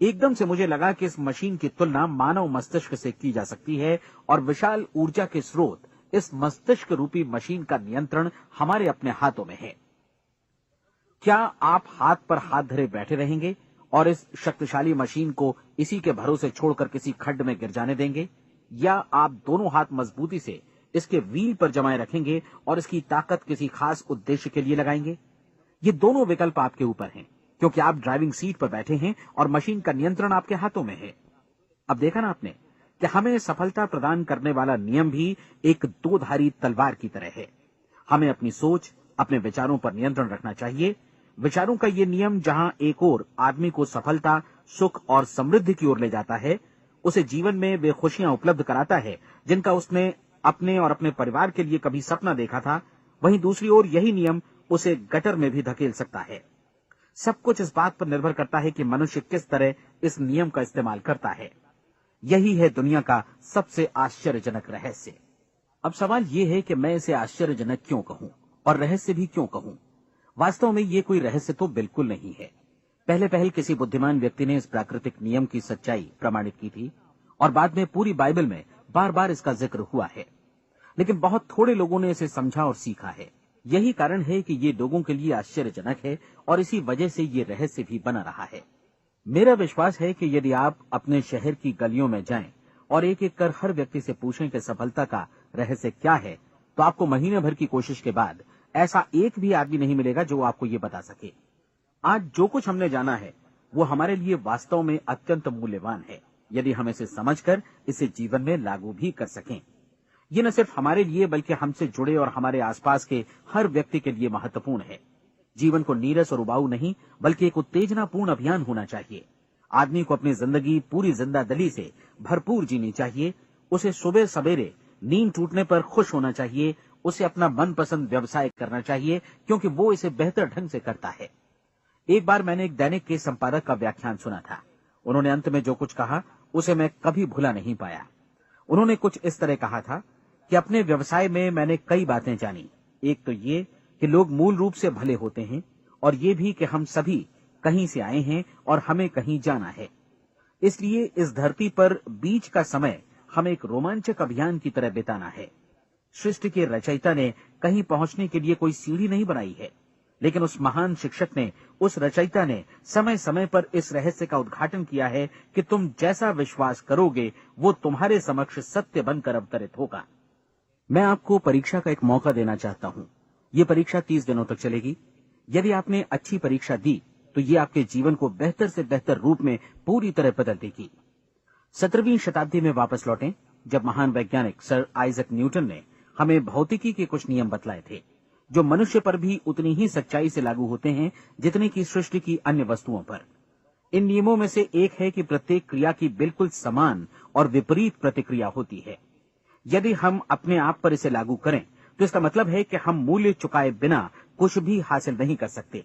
[SPEAKER 2] एकदम से मुझे लगा कि इस मशीन की तुलना मानव मस्तिष्क से की जा सकती है और विशाल ऊर्जा के स्रोत इस मस्तिष्क रूपी मशीन का नियंत्रण हमारे अपने हाथों में है। क्या आप हाथ पर हाथ धरे बैठे रहेंगे और इस शक्तिशाली मशीन को इसी के भरोसे छोड़कर किसी खड्ड में गिर जाने देंगे, या आप दोनों हाथ मजबूती से इसके व्हील पर जमाए रखेंगे और इसकी ताकत किसी खास उद्देश्य के लिए लगाएंगे? ये दोनों विकल्प आपके ऊपर हैं, क्योंकि आप ड्राइविंग सीट पर बैठे हैं और मशीन का नियंत्रण आपके हाथों में है। अब देखा ना आपने कि हमें सफलता प्रदान करने वाला नियम भी एक दोधारी तलवार की तरह है। हमें अपनी सोच, अपने विचारों पर नियंत्रण रखना चाहिए। विचारों का ये नियम जहां एक ओर आदमी को सफलता, सुख और समृद्धि की ओर ले जाता है, उसे जीवन में वे खुशियां उपलब्ध कराता है जिनका उसने अपने और अपने परिवार के लिए कभी सपना देखा था, वहीं दूसरी ओर यही नियम उसे गटर में भी धकेल सकता है। सब कुछ इस बात पर निर्भर करता है कि मनुष्य किस तरह इस नियम का इस्तेमाल करता है। यही है दुनिया का सबसे आश्चर्यजनक रहस्य। अब सवाल यह है कि मैं इसे आश्चर्यजनक क्यों कहूं और रहस्य भी क्यों कहूं। वास्तव में ये कोई रहस्य तो बिल्कुल नहीं है। पहले किसी बुद्धिमान व्यक्ति ने इस प्राकृतिक नियम की सच्चाई प्रमाणित की थी और बाद में पूरी बाइबल में बार बार इसका जिक्र हुआ है। लेकिन बहुत थोड़े लोगों ने इसे समझा और सीखा है। यही कारण है कि ये लोगों के लिए आश्चर्यजनक है और इसी वजह से ये रहस्य भी बना रहा है। मेरा विश्वास है कि यदि आप अपने शहर की गलियों में जाएं और एक एक कर हर व्यक्ति से पूछें कि सफलता का रहस्य क्या है, तो आपको महीने भर की कोशिश के बाद ऐसा एक भी आदमी नहीं मिलेगा जो आपको ये बता सके। आज जो कुछ हमने जाना है वो हमारे लिए वास्तव में अत्यंत मूल्यवान है, यदि हम इसे समझकर इसे जीवन में लागू भी कर सकें। ये न सिर्फ हमारे लिए बल्कि हमसे जुड़े और हमारे आसपास के हर व्यक्ति के लिए महत्वपूर्ण है। जीवन को नीरस और उबाऊ नहीं बल्कि एक उत्तेजनापूर्ण अभियान होना चाहिए। आदमी को अपनी जिंदगी पूरी जिंदादिली से भरपूर जीनी चाहिए। उसे सुबह सवेरे नींद टूटने पर खुश होना चाहिए। उसे अपना मनपसंद व्यवसाय करना चाहिए क्योंकि वो इसे बेहतर ढंग से करता है। एक बार मैंने एक दैनिक के संपादक का व्याख्यान सुना था। उन्होंने अंत में जो कुछ कहा उसे मैं कभी भुला नहीं पाया। उन्होंने कुछ इस तरह कहा था कि अपने व्यवसाय में मैंने कई बातें जानी। एक तो ये कि लोग मूल रूप से भले होते हैं और ये भी कि हम सभी कहीं से आए हैं और हमें कहीं जाना है। इसलिए इस धरती पर बीच का समय हमें एक रोमांचक अभियान की तरह बिताना है। सृष्टि के रचयिता ने कहीं पहुंचने के लिए कोई सीढ़ी नहीं बनाई है, लेकिन उस महान शिक्षक ने, उस रचयिता ने समय समय पर इस रहस्य का उद्घाटन किया है कि तुम जैसा विश्वास करोगे वो तुम्हारे समक्ष सत्य बनकर अवतरित होगा। मैं आपको परीक्षा का एक मौका देना चाहता हूं। ये परीक्षा 30 दिनों तक चलेगी। यदि आपने अच्छी परीक्षा दी तो ये आपके जीवन को बेहतर से बेहतर रूप में पूरी तरह बदल देगी। 17वीं शताब्दी में वापस लौटें, जब महान वैज्ञानिक सर आइजक न्यूटन ने हमें भौतिकी के कुछ नियम बतलाए थे, जो मनुष्य पर भी उतनी ही सच्चाई से लागू होते हैं जितनी की सृष्टि की अन्य वस्तुओं पर। इन नियमों में से एक है कि प्रत्येक क्रिया की बिल्कुल समान और विपरीत प्रतिक्रिया होती है। यदि हम अपने आप पर इसे लागू करें तो इसका मतलब है कि हम मूल्य चुकाए बिना कुछ भी हासिल नहीं कर सकते।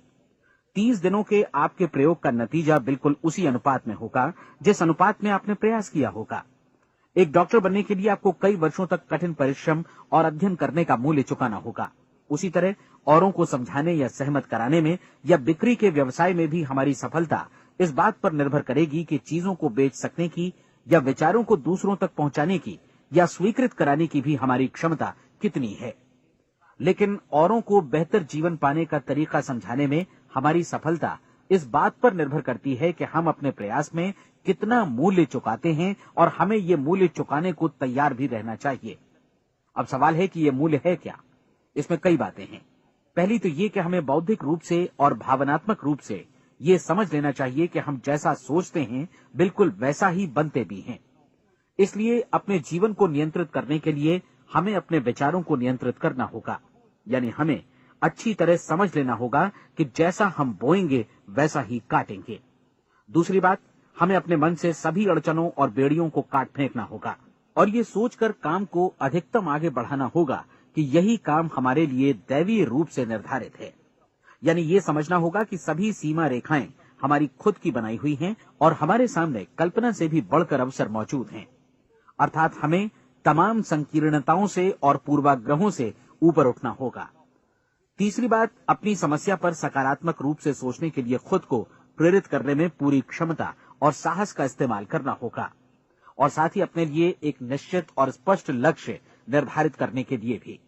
[SPEAKER 2] 30 दिनों के आपके प्रयोग का नतीजा बिल्कुल उसी अनुपात में होगा जिस अनुपात में आपने प्रयास किया होगा। एक डॉक्टर बनने के लिए आपको कई वर्षों तक कठिन परिश्रम और अध्ययन करने का मूल्य चुकाना होगा। उसी तरह औरों को समझाने या सहमत कराने में या बिक्री के व्यवसाय में भी हमारी सफलता इस बात पर निर्भर करेगी कि चीजों को बेच सकने की या विचारों को दूसरों तक पहुंचाने की या स्वीकृत कराने की भी हमारी क्षमता कितनी है। लेकिन औरों को बेहतर जीवन पाने का तरीका समझाने में हमारी सफलता इस बात पर निर्भर करती है कि हम अपने प्रयास में कितना मूल्य चुकाते हैं और हमें ये मूल्य चुकाने को तैयार भी रहना चाहिए। अब सवाल है कि ये मूल्य है क्या? इसमें कई बातें हैं। पहली तो ये कि हमें बौद्धिक रूप से और भावनात्मक रूप से ये समझ लेना चाहिए कि हम जैसा सोचते हैं बिल्कुल वैसा ही बनते भी हैं। इसलिए अपने जीवन को नियंत्रित करने के लिए हमें अपने विचारों को नियंत्रित करना होगा। यानी हमें अच्छी तरह समझ लेना होगा कि जैसा हम बोएंगे वैसा ही काटेंगे। दूसरी बात, हमें अपने मन से सभी अड़चनों और बेड़ियों को काट फेंकना होगा और ये सोचकर काम को अधिकतम आगे बढ़ाना होगा कि यही काम हमारे लिए दैवीय रूप से निर्धारित है। यानी ये समझना होगा कि सभी सीमा रेखाएं हमारी खुद की बनाई हुई हैं और हमारे सामने कल्पना से भी बढ़कर अवसर मौजूद हैं। अर्थात हमें तमाम संकीर्णताओं से और पूर्वाग्रहों से ऊपर उठना होगा। तीसरी बात, अपनी समस्या पर सकारात्मक रूप से सोचने के लिए खुद को प्रेरित करने में पूरी क्षमता और साहस का इस्तेमाल करना होगा और साथ ही अपने लिए एक निश्चित और स्पष्ट लक्ष्य निर्धारित करने के लिए भी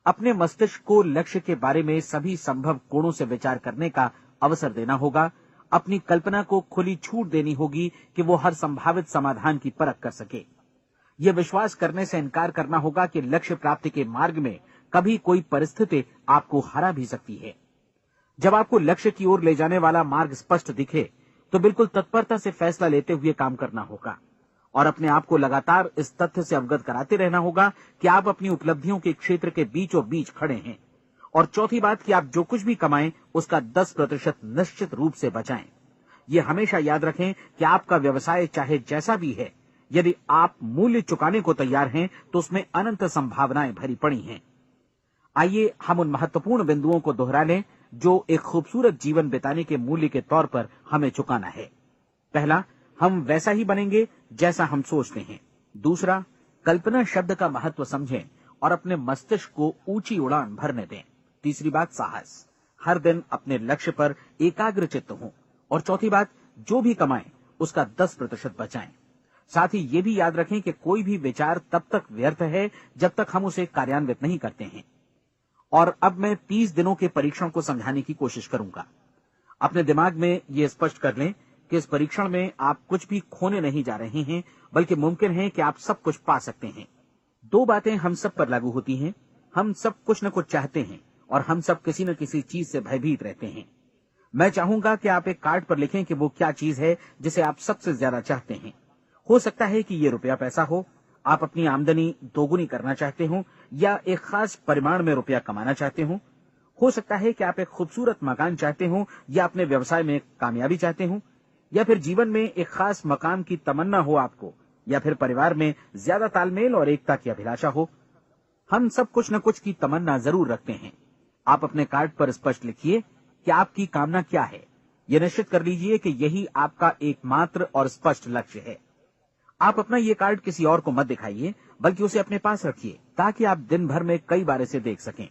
[SPEAKER 2] अपने मस्तिष्क को लक्ष्य के बारे में सभी संभव कोणों से विचार करने का अवसर देना होगा। अपनी कल्पना को खुली छूट देनी होगी कि वो हर संभावित समाधान की परख कर सके। यह विश्वास करने से इनकार करना होगा कि लक्ष्य प्राप्ति के मार्ग में कभी कोई परिस्थिति आपको हरा भी सकती है। जब आपको लक्ष्य की ओर ले जाने वाला मार्ग स्पष्ट दिखे तो बिल्कुल तत्परता से फैसला लेते हुए काम करना होगा और अपने आप को लगातार इस तथ्य से अवगत कराते रहना होगा कि आप अपनी उपलब्धियों के क्षेत्र के बीचों बीच खड़े हैं। और चौथी बात कि आप जो कुछ भी कमाएं उसका 10% निश्चित रूप से बचाएं। ये हमेशा याद रखें कि आपका व्यवसाय चाहे जैसा भी है, यदि आप मूल्य चुकाने को तैयार हैं तो उसमें अनंत संभावनाएं भरी पड़ी हैं। आइए हम उन महत्वपूर्ण बिंदुओं को दोहरा लें जो एक खूबसूरत जीवन बिताने के मूल्य के तौर पर हमें चुकाना है। पहला, हम वैसा ही बनेंगे जैसा हम सोचते हैं। दूसरा, कल्पना शब्द का महत्व समझें और अपने मस्तिष्क को ऊंची उड़ान भरने दें। तीसरी बात, साहस, हर दिन अपने लक्ष्य पर एकाग्रचित्त हों। और चौथी बात, जो भी कमाएं उसका 10% बचाएं। साथ ही ये भी याद रखें कि कोई भी विचार तब तक व्यर्थ है जब तक हम उसे कार्यान्वित नहीं करते हैं। और अब मैं 30 दिनों के परीक्षण को समझाने की कोशिश करूंगा। अपने दिमाग में ये स्पष्ट कर लें कि इस परीक्षण में आप कुछ भी खोने नहीं जा रहे हैं, बल्कि मुमकिन है कि आप सब कुछ पा सकते हैं। 2 बातें हम सब पर लागू होती हैं। हम सब कुछ न कुछ चाहते हैं और हम सब किसी न किसी चीज से भयभीत रहते हैं। मैं चाहूंगा कि आप एक कार्ड पर लिखें कि वो क्या चीज है जिसे आप सबसे ज्यादा चाहते हैं। हो सकता है कि ये रुपया पैसा हो, आप अपनी आमदनी दोगुनी करना चाहते हो, या एक खास परिमाण में रुपया कमाना चाहते हो सकता है कि आप एक खूबसूरत मकान चाहते हो, या अपने व्यवसाय में कामयाबी चाहते हो, या फिर जीवन में एक खास मकाम की तमन्ना हो आपको, या फिर परिवार में ज्यादा तालमेल और एकता की अभिलाषा हो। हम सब कुछ न कुछ की तमन्ना जरूर रखते हैं। आप अपने कार्ड पर स्पष्ट लिखिए कि आपकी कामना क्या है। यह निश्चित कर लीजिए कि यही आपका एकमात्र और स्पष्ट लक्ष्य है। आप अपना ये कार्ड किसी और को मत दिखाइए, बल्कि उसे अपने पास रखिए, ताकि आप दिन भर में कई बार इसे देख सकें।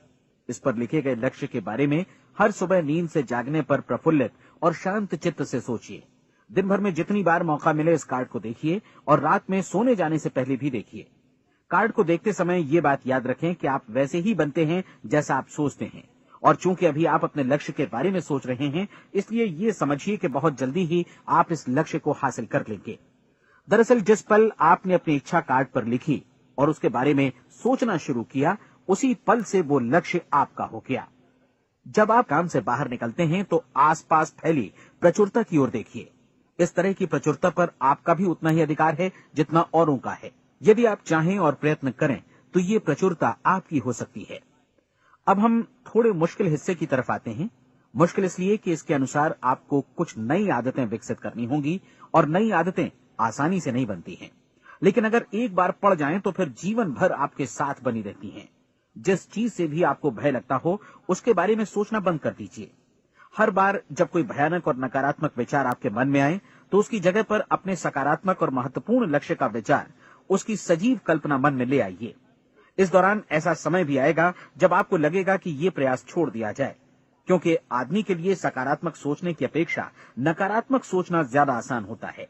[SPEAKER 2] इस पर लिखे गए लक्ष्य के बारे में हर सुबह नींद से जागने पर प्रफुल्लित और शांत चित्त से सोचिए। दिन भर में जितनी बार मौका मिले इस कार्ड को देखिए, और रात में सोने जाने से पहले भी देखिए। कार्ड को देखते समय ये बात याद रखें कि आप वैसे ही बनते हैं जैसा आप सोचते हैं, और चूंकि अभी आप अपने लक्ष्य के बारे में सोच रहे हैं, इसलिए ये समझिए कि बहुत जल्दी ही आप इस लक्ष्य को हासिल कर लेंगे। दरअसल जिस पल आपने अपनी इच्छा कार्ड पर लिखी और उसके बारे में सोचना शुरू किया, उसी पल से वो लक्ष्य आपका हो गया। जब आप काम से बाहर निकलते हैं तो आसपास फैली प्रचुरता की ओर देखिए। इस तरह की प्रचुरता पर आपका भी उतना ही अधिकार है जितना औरों का है। यदि आप चाहें और प्रयत्न करें तो ये प्रचुरता आपकी हो सकती है। अब हम थोड़े मुश्किल हिस्से की तरफ आते हैं। मुश्किल इसलिए कि इसके अनुसार आपको कुछ नई आदतें विकसित करनी होंगी, और नई आदतें आसानी से नहीं बनती हैं, लेकिन अगर एक बार पड़ जाएं तो फिर जीवन भर आपके साथ बनी रहती हैं। जिस चीज से भी आपको भय लगता हो, उसके बारे में सोचना बंद कर दीजिए। हर बार जब कोई भयानक और नकारात्मक विचार आपके मन में आए, तो उसकी जगह पर अपने सकारात्मक और महत्वपूर्ण लक्ष्य का विचार, उसकी सजीव कल्पना मन में ले आइए। इस दौरान ऐसा समय भी आएगा जब आपको लगेगा कि ये प्रयास छोड़ दिया जाए, क्योंकि आदमी के लिए सकारात्मक सोचने की अपेक्षा नकारात्मक सोचना ज्यादा आसान होता है,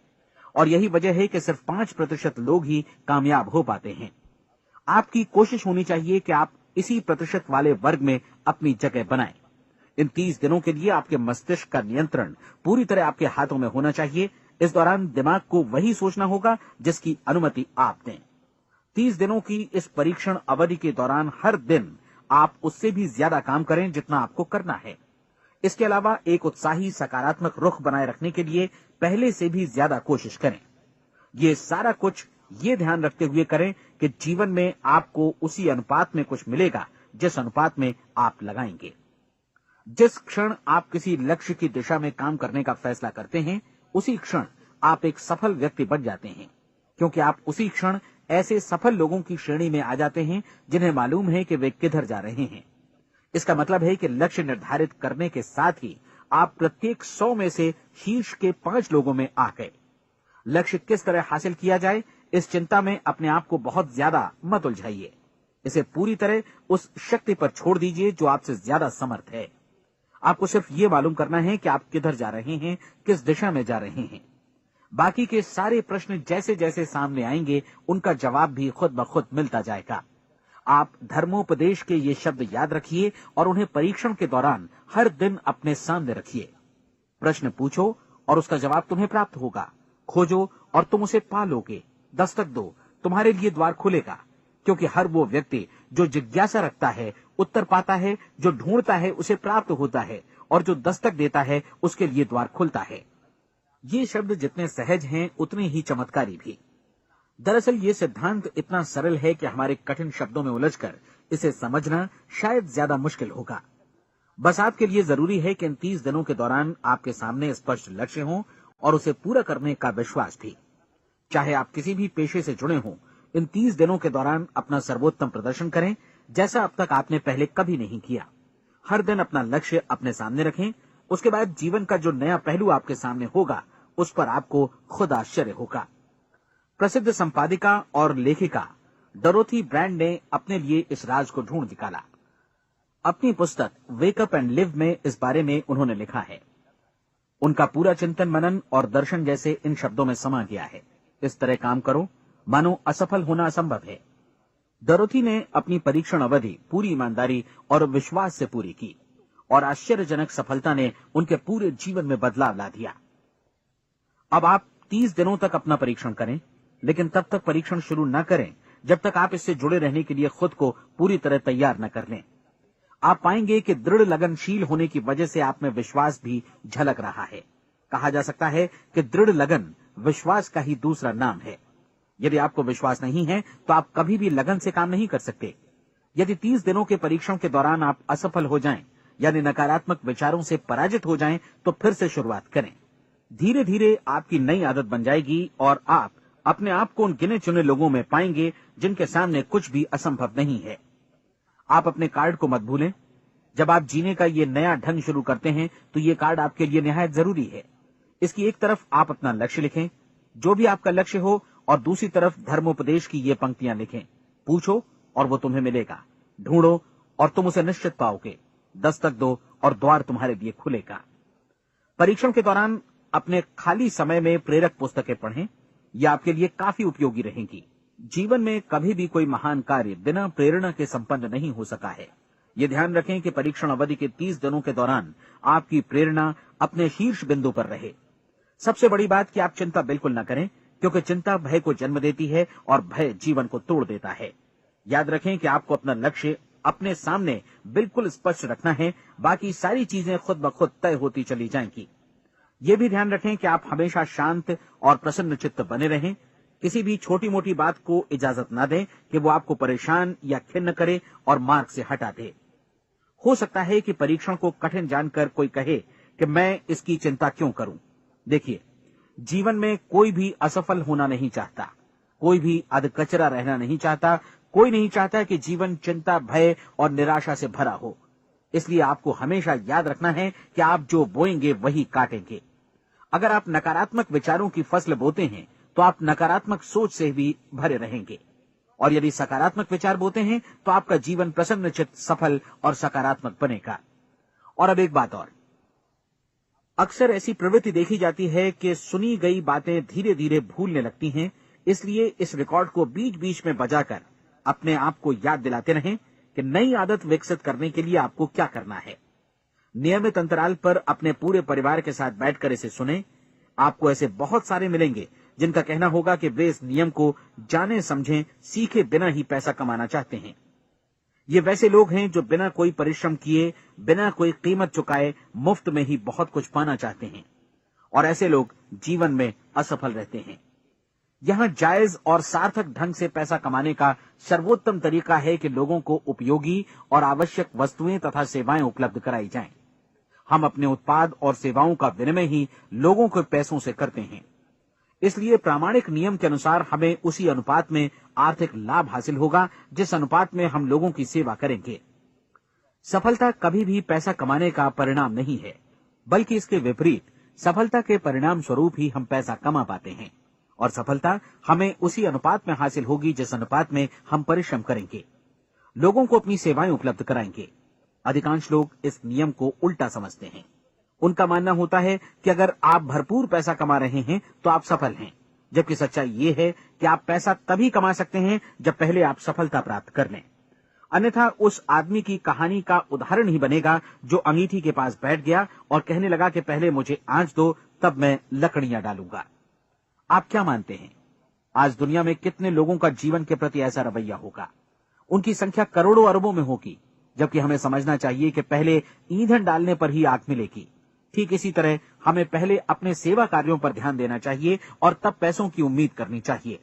[SPEAKER 2] और यही वजह है कि सिर्फ 5% लोग ही कामयाब हो पाते हैं। आपकी कोशिश होनी चाहिए कि आप इसी प्रतिशत वाले वर्ग में अपनी जगह बनाएं। इन 30 दिनों के लिए आपके मस्तिष्क का नियंत्रण पूरी तरह आपके हाथों में होना चाहिए। इस दौरान दिमाग को वही सोचना होगा जिसकी अनुमति आप दें। 30 दिनों की इस परीक्षण अवधि के दौरान हर दिन आप उससे भी ज्यादा काम करें जितना आपको करना है। इसके अलावा एक उत्साही सकारात्मक रुख बनाए रखने के लिए पहले से भी ज्यादा कोशिश करें। ये सारा कुछ ये ध्यान रखते हुए करें कि जीवन में आपको उसी अनुपात में कुछ मिलेगा जिस अनुपात में आप लगाएंगे। जिस क्षण आप किसी लक्ष्य की दिशा में काम करने का फैसला करते हैं, उसी क्षण आप एक सफल व्यक्ति बन जाते हैं, क्योंकि आप उसी क्षण ऐसे सफल लोगों की श्रेणी में आ जाते हैं जिन्हें मालूम है कि वे किधर जा रहे हैं। इसका मतलब है कि लक्ष्य निर्धारित करने के साथ ही आप प्रत्येक 100 में से शीर्ष के 5 लोगों में आ गए। लक्ष्य किस तरह हासिल किया जाए, इस चिंता में अपने आप को बहुत ज्यादा मत उलझाइए। इसे पूरी तरह उस शक्ति पर छोड़ दीजिए जो आपसे ज्यादा समर्थ है। आपको सिर्फ ये मालूम करना है कि आप किधर जा रहे हैं, किस दिशा में जा रहे हैं। बाकी के सारे प्रश्न जैसे जैसे सामने आएंगे, उनका जवाब भी खुद ब खुद मिलता जाएगा। आप धर्मोपदेश के ये शब्द याद रखिए और उन्हें परीक्षण के दौरान हर दिन अपने सामने रखिए। प्रश्न पूछो और उसका जवाब तुम्हें प्राप्त होगा। खोजो और तुम उसे पा लोगे। दस्तक दो, तुम्हारे लिए द्वार खुलेगा, क्योंकि हर वो व्यक्ति जो जिज्ञासा रखता है उत्तर पाता है, जो ढूंढता है उसे प्राप्त होता है, और जो दस्तक देता है उसके लिए द्वार खुलता है। ये शब्द जितने सहज हैं उतने ही चमत्कारी भी। दरअसल ये सिद्धांत इतना सरल है कि हमारे कठिन शब्दों में उलझकर इसे समझना शायद ज्यादा मुश्किल होगा। बस आपके लिए जरूरी है कि इन 30 दिनों के दौरान आपके सामने स्पष्ट लक्ष्य हो और उसे पूरा करने का विश्वास भी। चाहे आप किसी भी पेशे से जुड़े हों, इन 30 दिनों के दौरान अपना सर्वोत्तम प्रदर्शन करें, जैसा अब तक आपने पहले कभी नहीं किया। हर दिन अपना लक्ष्य अपने सामने रखें। उसके बाद जीवन का जो नया पहलू आपके सामने होगा, उस पर आपको खुद आश्चर्य होगा। प्रसिद्ध संपादिका और लेखिका डोरोथी ब्रैंड ने अपने लिए इस राज को ढूंढ निकाला। अपनी पुस्तक वेक अप एंड लिव में इस बारे में उन्होंने लिखा है। उनका पूरा चिंतन मनन और दर्शन जैसे इन शब्दों में समा गया है। इस तरह काम करो मानो असफल होना असंभव है। डोरोथी ने अपनी परीक्षण अवधि पूरी ईमानदारी और विश्वास से पूरी की और आश्चर्यजनक सफलता ने उनके पूरे जीवन में बदलाव ला दिया। अब आप 30 दिनों तक अपना परीक्षण करें, लेकिन तब तक परीक्षण शुरू न करें जब तक आप इससे जुड़े रहने के लिए खुद को पूरी तरह तैयार न कर लें। आप पाएंगे कि दृढ़ लगनशील होने की वजह से आप में विश्वास भी झलक रहा है। कहा जा सकता है कि दृढ़ लगन विश्वास का ही दूसरा नाम है। यदि आपको विश्वास नहीं है तो आप कभी भी लगन से काम नहीं कर सकते। यदि 30 दिनों के परीक्षण के दौरान आप असफल हो जाएं, यानी नकारात्मक विचारों से पराजित हो जाएं, तो फिर से शुरुआत करें। धीरे धीरे आपकी नई आदत बन जाएगी और आप अपने आप को उन गिने चुने लोगों में पाएंगे जिनके सामने कुछ भी असंभव नहीं है। आप अपने कार्ड को मत भूलें। जब आप जीने का ये नया ढंग शुरू करते हैं तो ये कार्ड आपके लिए निहायत जरूरी है। इसकी एक तरफ आप अपना लक्ष्य लिखें, जो भी आपका लक्ष्य हो, और दूसरी तरफ धर्मोपदेश की ये पंक्तियां लिखें। पूछो और वो तुम्हें मिलेगा, ढूंढो और तुम उसे निश्चित पाओगे, दस्तक दो और द्वार तुम्हारे लिए खुलेगा। परीक्षण के दौरान अपने खाली समय में प्रेरक पुस्तकें पढ़ें, यह आपके लिए काफी उपयोगी रहेंगी। जीवन में कभी भी कोई महान कार्य बिना प्रेरणा के संपन्न नहीं हो सका है। ये ध्यान रखें कि परीक्षण अवधि के 30 दिनों के दौरान आपकी प्रेरणा अपने शीर्ष बिंदु पर रहे। सबसे बड़ी बात कि आप चिंता बिल्कुल न करें, क्योंकि चिंता भय को जन्म देती है और भय जीवन को तोड़ देता है। याद रखें कि आपको अपना लक्ष्य अपने सामने बिल्कुल स्पष्ट रखना है, बाकी सारी चीजें खुद ब खुद तय होती चली जाएंगी। ये भी ध्यान रखें कि आप हमेशा शांत और प्रसन्न चित्त बने रहें। किसी भी छोटी मोटी बात को इजाजत ना दें कि वो आपको परेशान या खिन्न करे और मार्ग से हटा दे। हो सकता है कि परीक्षण को कठिन जानकर कोई कहे कि मैं इसकी चिंता क्यों करूं। देखिए, जीवन में कोई भी असफल होना नहीं चाहता, कोई भी अधकचरा रहना नहीं चाहता, कोई नहीं चाहता कि जीवन चिंता, भय और निराशा से भरा हो। इसलिए आपको हमेशा याद रखना है कि आप जो बोएंगे वही काटेंगे। अगर आप नकारात्मक विचारों की फसल बोते हैं तो आप नकारात्मक सोच से भी भरे रहेंगे, और यदि सकारात्मक विचार बोते हैं तो आपका जीवन प्रसन्नचित्त, सफल और सकारात्मक बनेगा। और अब एक बात और, अक्सर ऐसी प्रवृत्ति देखी जाती है कि सुनी गई बातें धीरे धीरे भूलने लगती हैं। इसलिए इस रिकॉर्ड को बीच बीच में बजाकर अपने आप को याद दिलाते रहें कि नई आदत विकसित करने के लिए आपको क्या करना है। नियमित अंतराल पर अपने पूरे परिवार के साथ बैठकर इसे सुनें। आपको ऐसे बहुत सारे मिलेंगे जिनका कहना होगा कि वे इस नियम को जाने समझें सीखे बिना ही पैसा कमाना चाहते हैं। ये वैसे लोग हैं जो बिना कोई परिश्रम किए, बिना कोई कीमत चुकाए मुफ्त में ही बहुत कुछ पाना चाहते हैं, और ऐसे लोग जीवन में असफल रहते हैं। यहां जायज और सार्थक ढंग से पैसा कमाने का सर्वोत्तम तरीका है कि लोगों को उपयोगी और आवश्यक वस्तुएं तथा सेवाएं उपलब्ध कराई जाएं। हम अपने उत्पाद और सेवाओं का विनिमय ही लोगों के पैसों से करते हैं। इसलिए प्रामाणिक नियम के अनुसार हमें उसी अनुपात में आर्थिक लाभ हासिल होगा जिस अनुपात में हम लोगों की सेवा करेंगे। सफलता कभी भी पैसा कमाने का परिणाम नहीं है, बल्कि इसके विपरीत सफलता के परिणाम स्वरूप ही हम पैसा कमा पाते हैं, और सफलता हमें उसी अनुपात में हासिल होगी जिस अनुपात में हम परिश्रम करेंगे, लोगों को अपनी सेवाएं उपलब्ध कराएंगे। अधिकांश लोग इस नियम को उल्टा समझते हैं। उनका मानना होता है कि अगर आप भरपूर पैसा कमा रहे हैं तो आप सफल हैं, जबकि सच्चाई ये है कि आप पैसा तभी कमा सकते हैं जब पहले आप सफलता प्राप्त कर लें। अन्यथा उस आदमी की कहानी का उदाहरण ही बनेगा जो अंगीठी के पास बैठ गया और कहने लगा कि पहले मुझे आंच दो, तब मैं लकड़ियां डालूंगा। आप क्या मानते हैं, आज दुनिया में कितने लोगों का जीवन के प्रति ऐसा रवैया होगा? उनकी संख्या करोड़ों अरबों में होगी, जबकि हमें समझना चाहिए कि पहले ईंधन डालने पर ही आग मिलेगी। ठीक इसी तरह हमें पहले अपने सेवा कार्यों पर ध्यान देना चाहिए और तब पैसों की उम्मीद करनी चाहिए।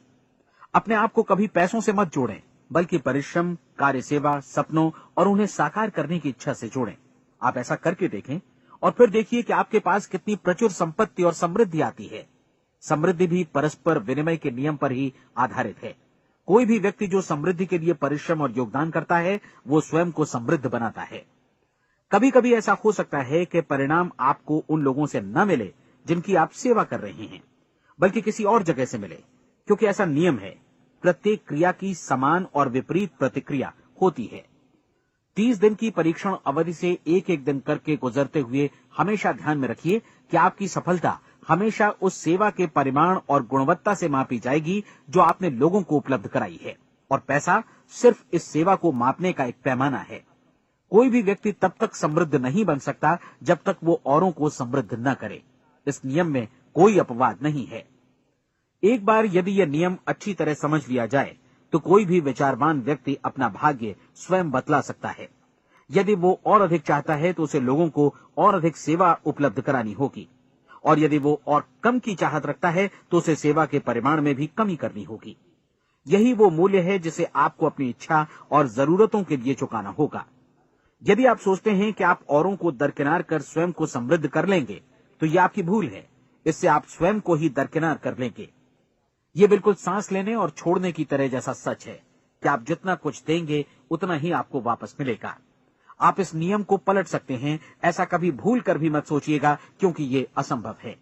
[SPEAKER 2] अपने आप को कभी पैसों से मत जोड़ें, बल्कि परिश्रम, कार्य सेवा, सपनों और उन्हें साकार करने की इच्छा से जोड़ें। आप ऐसा करके देखें और फिर देखिए कि आपके पास कितनी प्रचुर संपत्ति और समृद्धि आती है। समृद्धि भी परस्पर विनिमय के नियम पर ही आधारित है। कोई भी व्यक्ति जो समृद्धि के लिए परिश्रम और योगदान करता है, वो स्वयं को समृद्ध बनाता है। कभी कभी ऐसा हो सकता है कि परिणाम आपको उन लोगों से न मिले जिनकी आप सेवा कर रहे हैं, बल्कि किसी और जगह से मिले, क्योंकि ऐसा नियम है, प्रत्येक क्रिया की समान और विपरीत प्रतिक्रिया होती है। 30 दिन की परीक्षण अवधि से एक एक दिन करके गुजरते हुए हमेशा ध्यान में रखिए कि आपकी सफलता हमेशा उस सेवा के परिमाण और गुणवत्ता से मापी जाएगी जो आपने लोगों को उपलब्ध कराई है, और पैसा सिर्फ इस सेवा को मापने का एक पैमाना है। कोई भी व्यक्ति तब तक समृद्ध नहीं बन सकता जब तक वो औरों को समृद्ध न करे। इस नियम में कोई अपवाद नहीं है। एक बार यदि यह नियम अच्छी तरह समझ लिया जाए तो कोई भी विचारवान व्यक्ति अपना भाग्य स्वयं बतला सकता है। यदि वो और अधिक चाहता है तो उसे लोगों को और अधिक सेवा उपलब्ध करानी होगी, और यदि वो और कम की चाहत रखता है तो उसे सेवा के परिमाण में भी कमी करनी होगी। यही वो मूल्य है जिसे आपको अपनी इच्छा और जरूरतों के लिए चुकाना होगा। यदि आप सोचते हैं कि आप औरों को दरकिनार कर स्वयं को समृद्ध कर लेंगे तो यह आपकी भूल है। इससे आप स्वयं को ही दरकिनार कर लेंगे। ये बिल्कुल सांस लेने और छोड़ने की तरह जैसा सच है कि आप जितना कुछ देंगे उतना ही आपको वापस मिलेगा। आप इस नियम को पलट सकते हैं, ऐसा कभी भूल कर भी मत सोचिएगा, क्योंकि ये असंभव है।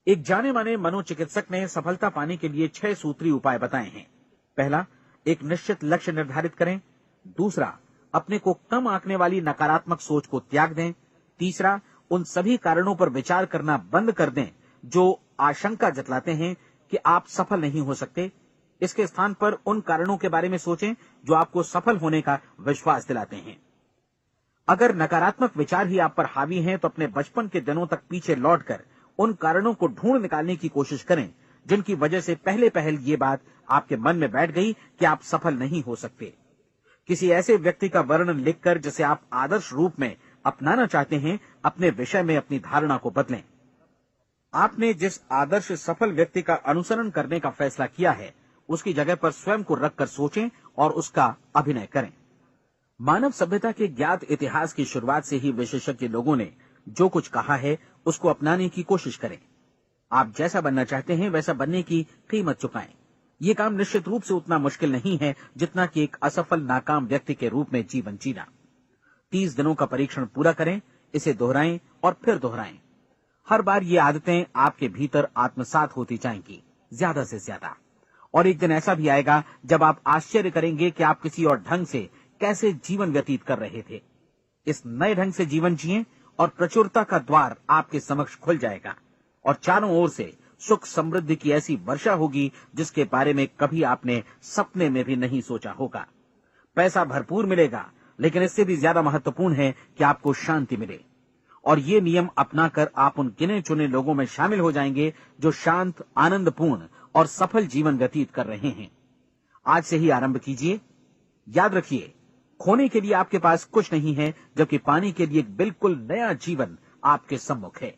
[SPEAKER 2] एक जाने माने मनोचिकित्सक ने सफलता पाने के लिए 6 सूत्री उपाय बताए हैं। पहला, एक निश्चित लक्ष्य निर्धारित करें। दूसरा, अपने को कम आंकने वाली नकारात्मक सोच को त्याग दें। तीसरा, उन सभी कारणों पर विचार करना बंद कर दें जो आशंका जतलाते हैं कि आप सफल नहीं हो सकते। इसके स्थान पर उन कारणों के बारे में सोचें जो आपको सफल होने का विश्वास दिलाते हैं। अगर नकारात्मक विचार ही आप पर हावी हैं तो अपने बचपन के दिनों तक पीछे लौटकर उन कारणों को ढूंढ निकालने की कोशिश करें जिनकी वजह से पहले पहल ये बात आपके मन में बैठ गई कि आप सफल नहीं हो सकते। किसी ऐसे व्यक्ति का वर्णन लिखकर जिसे आप आदर्श रूप में अपनाना चाहते हैं, अपने विषय में अपनी धारणा को बदलें। आपने जिस आदर्श सफल व्यक्ति का अनुसरण करने का फैसला किया है उसकी जगह पर स्वयं को रखकर सोचें और उसका अभिनय करें। मानव सभ्यता के ज्ञात इतिहास की शुरुआत से ही विशेषज्ञ लोगों ने जो कुछ कहा है उसको अपनाने की कोशिश करें। आप जैसा बनना चाहते हैं वैसा बनने की कीमत चुकाएं। ये काम निश्चित रूप से उतना मुश्किल नहीं है जितना कि एक असफल नाकाम व्यक्ति के रूप में जीवन जीना। 30 दिनों का परीक्षण पूरा करें, इसे दोहराएं और फिर दोहराएं। हर बार ये आदतें आपके भीतर आत्मसात होती जाएंगी, ज्यादा से ज्यादा। और एक दिन ऐसा भी आएगा जब आप आश्चर्य करेंगे कि आप किसी और ढंग से कैसे जीवन व्यतीत कर रहे थे। इस नए ढंग से जीवन जिएं और प्रचुरता का द्वार आपके समक्ष खुल जाएगा और चारों ओर से सुख समृद्धि की ऐसी वर्षा होगी जिसके बारे में कभी आपने सपने में भी नहीं सोचा होगा। पैसा भरपूर मिलेगा, लेकिन इससे भी ज्यादा महत्वपूर्ण है कि आपको शांति मिले। और ये नियम अपनाकर आप उन गिने चुने लोगों में शामिल हो जाएंगे जो शांत, आनंदपूर्ण और सफल जीवन व्यतीत कर रहे हैं। आज से ही आरंभ कीजिए। याद रखिए, खोने के लिए आपके पास कुछ नहीं है, जबकि पाने के लिए एक बिल्कुल नया जीवन आपके सम्मुख है।